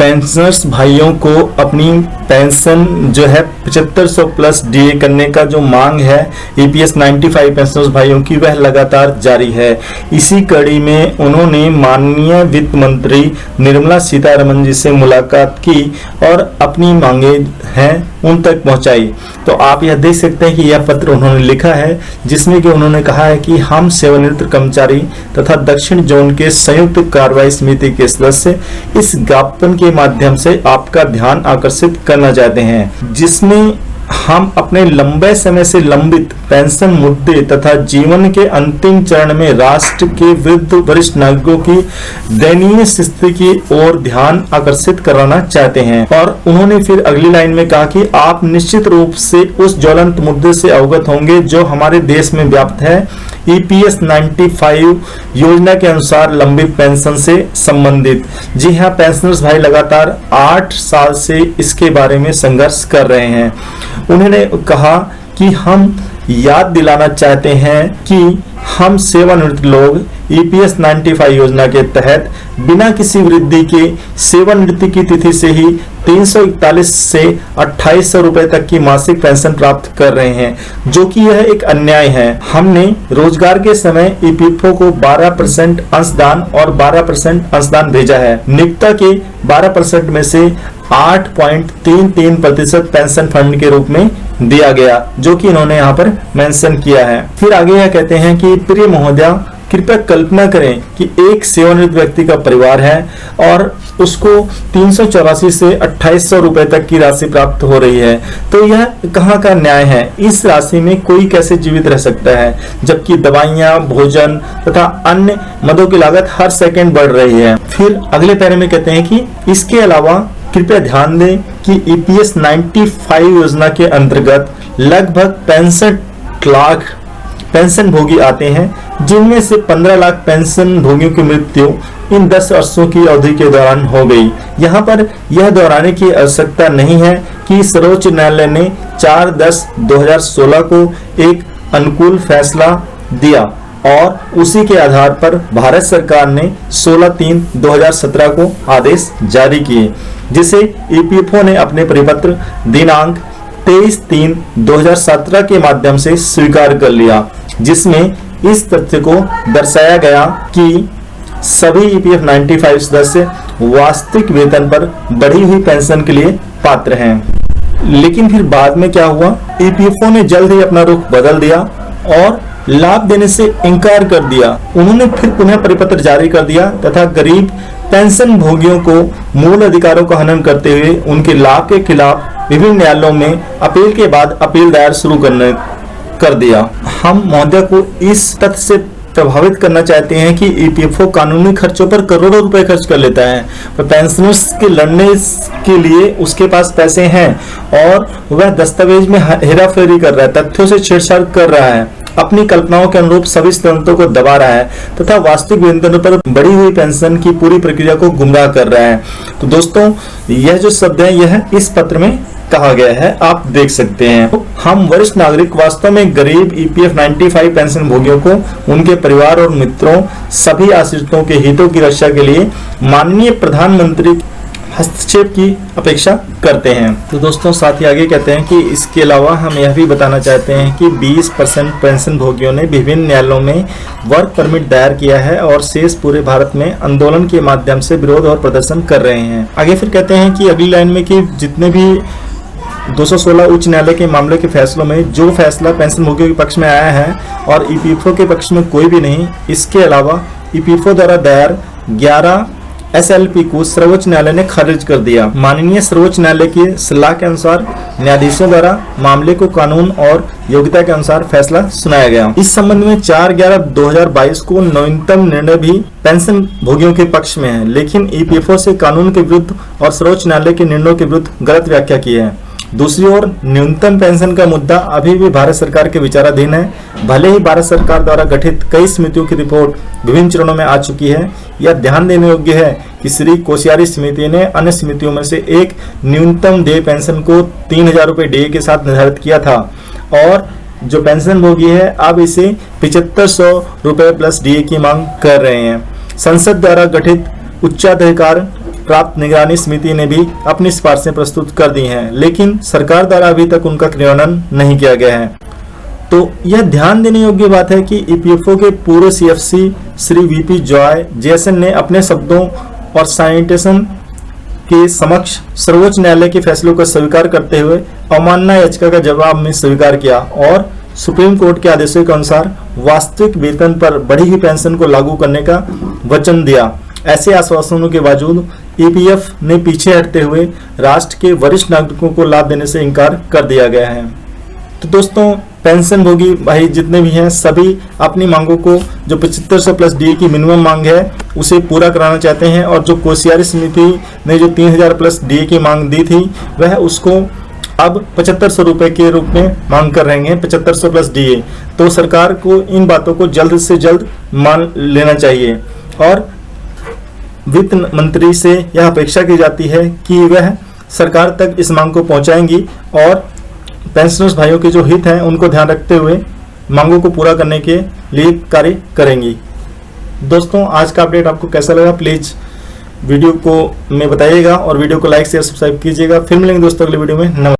Pensioners भाइयों को अपनी पेंशन जो है 7500 प्लस डीए करने का जो मांग है ईपीएस 95 पेंशनर्स भाइयों की, वह लगातार जारी है। इसी कड़ी में उन्होंने माननीय वित्त मंत्री निर्मला सीतारमण जी से मुलाकात की और अपनी मांगे हैं उन तक पहुंचाई। तो आप यह देख सकते हैं कि यह पत्र उन्होंने लिखा है, जिसमें कि उन्होंने कहा है कि हम सेवानिवृत्त कर्मचारी तथा दक्षिण जोन के संयुक्त कार्रवाई समिति के सदस्य इस ज्ञापन के माध्यम से आपका ध्यान आकर्षित करना चाहते हैं, जिसमें हम अपने लंबे समय से लंबित पेंशन मुद्दे तथा जीवन के अंतिम चरण में राष्ट्र के वृद्ध वरिष्ठ नागरिकों की दयनीय स्थिति की ओर ध्यान आकर्षित कराना चाहते हैं। और उन्होंने फिर अगली लाइन में कहा कि आप निश्चित रूप से उस ज्वलंत मुद्दे से अवगत होंगे जो हमारे देश में व्याप्त है, ईपीएस 95 योजना के अनुसार लंबित पेंशन से संबंधित। जी हाँ, पेंशनर्स भाई लगातार 8 साल से इसके बारे में संघर्ष कर रहे हैं। उन्होंने कहा कि हम याद दिलाना चाहते हैं कि हम सेवानिवृत्त लोग ईपीएस 95 योजना के तहत बिना किसी वृद्धि के सेवानिवृत्ति की तिथि से ही 341 से 2800 रुपए तक की मासिक पेंशन प्राप्त कर रहे हैं, जो कि यह एक अन्याय है। हमने रोजगार के समय ईपीएफओ को 12% अंशदान और 12% अंशदान भेजा है। नियोक्ता के 12% में से 8.33% पेंशन फंड के रूप में दिया गया, जो कि इन्होंने यहाँ पर मेंशन किया है। फिर आगे यह कहते हैं कि प्रिय महोदया, कृपया कल्पना करें कि एक सेवानिवृत्त व्यक्ति का परिवार है और उसको 384 से 2800 रुपए तक की राशि प्राप्त हो रही है। तो यह कहाँ का न्याय है? इस राशि में कोई कैसे जीवित रह सकता है, जबकि दवाइयाँ, भोजन तथा अन्य मदों की लागत हर सेकंड बढ़ रही है। फिर अगले पैरे में कहते हैं कि इसके अलावा कृपया ध्यान दें कि ईपीएस 95 योजना के अंतर्गत लगभग 65 लाख पेंशन भोगी आते हैं, जिनमें से 15 लाख पेंशन भोगियों की मृत्यु इन 10 वर्षों की अवधि के दौरान हो गई। यहाँ पर यह दोहराने की आवश्यकता नहीं है कि सर्वोच्च न्यायालय ने 4/10/2016 को एक अनुकूल फैसला दिया और उसी के आधार पर भारत सरकार ने 16/3/2017 को आदेश जारी किए, जिसे ईपीएफओ ने अपने परिपत्र दिनांक 23/3/2017 के माध्यम से स्वीकार कर लिया, जिसमें इस तथ्य को दर्शाया गया कि सभी ईपीएफ 95 सदस्य वास्तविक वेतन पर बढ़ी हुई पेंशन के लिए पात्र हैं। लेकिन फिर बाद में क्या हुआ? ईपीएफओ ने जल्द ही अपना रुख बदल दिया और लाभ देने से इनकार कर दिया। उन्होंने फिर पुनः परिपत्र जारी कर दिया तथा गरीब पेंशन भोगियों को मूल अधिकारों का हनन करते हुए उनके लाभ के खिलाफ विभिन्न न्यायालयों में अपील के बाद अपील दायर शुरू कर दिया। हम महोदय को इस तथ्य से प्रभावित करना चाहते हैं कि ईपीएफओ कानूनी खर्चों पर करोड़ों रुपए खर्च कर लेता है, पर पेंशनर्स के लड़ने के लिए उसके पास पैसे हैं और वह दस्तावेज में हेराफेरी कर रहा है, तथ्यों से छेड़छाड़ कर रहा है, अपनी कल्पनाओं के अनुरूप सभी सिद्धांतों को दबा रहा है तथा वास्तविक वेतन पर बढ़ी हुई पेंशन की पूरी प्रक्रिया को गुमराह कर रहा है। तो दोस्तों, यह जो शब्द है यह इस पत्र में कहा गया है, आप देख सकते हैं। हम वरिष्ठ नागरिक वास्तव में गरीब ईपीएफ 95 पेंशन भोगियों को, उनके परिवार और मित्रों, सभी आश्रितों के हितों की रक्षा के लिए माननीय प्रधानमंत्री हस्तक्षेप की अपेक्षा करते हैं। तो दोस्तों, साथ ही आगे कहते हैं कि इसके अलावा हम यह भी बताना चाहते हैं कि 20% पेंशन भोगियों ने विभिन्न न्यायालयों में वर्क परमिट दायर किया है और शेष पूरे भारत में आंदोलन के माध्यम से विरोध और प्रदर्शन कर रहे हैं। आगे फिर कहते हैं कि अगली लाइन में कि जितने भी 216 उच्च न्यायालय के मामले के फैसलों में जो फैसला पेंशन भोगियों के पक्ष में आया है और ईपीएफओ के पक्ष में कोई भी नहीं, इसके अलावा ईपीएफओ द्वारा दायर 11 एसएलपी को सर्वोच्च न्यायालय ने खारिज कर दिया। माननीय सर्वोच्च न्यायालय की सलाह के अनुसार न्यायाधीशों द्वारा मामले को कानून और योग्यता के अनुसार फैसला सुनाया गया। इस संबंध में 4/11/2022 को नवीनतम निर्णय भी पेंशन भोगियों के पक्ष में है, लेकिन ईपीएफओ से कानून के विरुद्ध और सर्वोच्च न्यायालय के निर्णयों के विरुद्ध गलत व्याख्या की है। दूसरी ओर न्यूनतम पेंशन का मुद्दा अभी भी भारत सरकार के विचाराधीन है। भले ही भारत सरकार द्वारा गठित कई समितियों की रिपोर्ट विभिन्न चरणों में आ चुकी है, यह ध्यान देने योग्य है कि श्री कोश्यारी समिति ने अन्य समितियों में से एक न्यूनतम देय पेंशन को 3000 रुपए डीए के साथ निर्धारित किया था और जो पेंशन भोगी है अब इसे 7500 रुपए प्लस डीए की मांग कर रहे हैं। संसद द्वारा गठित उच्चाधिकार प्राप्त निगरानी समिति ने भी अपनी सिफारिशें प्रस्तुत कर दी हैं, लेकिन सरकार द्वारा अभी तक उनका क्रियान्वयन नहीं किया गया है। तो यह ध्यान देने योग्य बात है कि ईपीएफओ के पूर्व CFC Shri VP Joy Jason ने अपने शब्दों और सैनिटेशन के समक्ष सर्वोच्च न्यायालय के फैसलों को स्वीकार करते हुए अवमानना याचिका का जवाब में स्वीकार किया और सुप्रीम कोर्ट के आदेशों के अनुसार वास्तविक वेतन पर बढ़ी हुई पेंशन को लागू करने का वचन दिया। ऐसे आश्वासनों के बावजूद ईपीएफ ने पीछे हटते हुए राष्ट्र के वरिष्ठ नागरिकों को लाभ देने से इनकार कर दिया गया है। तो दोस्तों, पेंशन भोगी भाई जितने भी हैं सभी अपनी मांगों को, जो 7500 प्लस डीए की मिनिमम मांग है उसे पूरा कराना चाहते हैं, और जो कोश्यारी समिति ने जो 3000 प्लस डीए की मांग दी थी वह उसको अब 7500 रुपए के रूप में मांग कर रहे हैं, 7500 प्लस डीए। तो सरकार को इन बातों को जल्द से जल्द मान लेना चाहिए और वित्त मंत्री से यह अपेक्षा की जाती है कि वह सरकार तक इस मांग को पहुंचाएंगी और पेंशनर्स भाइयों के जो हित हैं उनको ध्यान रखते हुए मांगों को पूरा करने के लिए कार्य करेंगी। दोस्तों, आज का अपडेट आपको कैसा लगा प्लीज वीडियो को में बताइएगा और वीडियो को लाइक शेयर सब्सक्राइब कीजिएगा। फिर मिलेंगे दोस्तों अगले वीडियो में। नमस्कार।